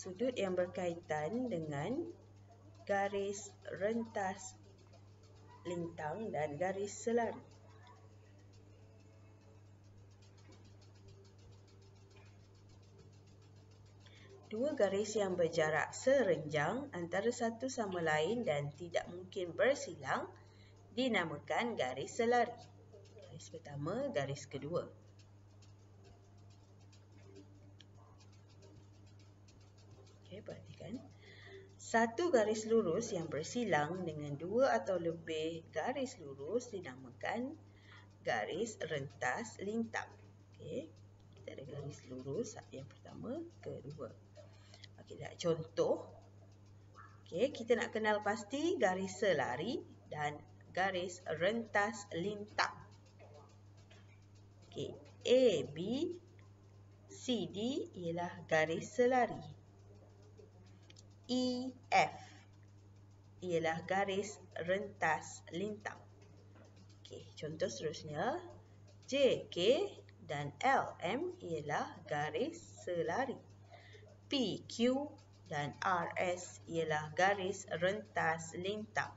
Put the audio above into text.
sudut yang berkaitan dengan garis rentas lintang dan garis selari. Dua garis yang berjarak serenjang antara satu sama lain dan tidak mungkin bersilang dinamakan garis selari. Garis pertama, garis kedua. Okey, perhatikan. Satu garis lurus yang bersilang dengan dua atau lebih garis lurus dinamakan garis rentas lintang. Okey, kita ada garis lurus yang pertama, kedua. Okey, contoh. Okey, kita nak kenal pasti garis selari dan garis rentas lintang. Okey, A, B, C, D ialah garis selari. E, F ialah garis rentas lintang. Okey, contoh seterusnya. J, K dan L, M ialah garis selari. P, Q dan R, S ialah garis rentas lintang.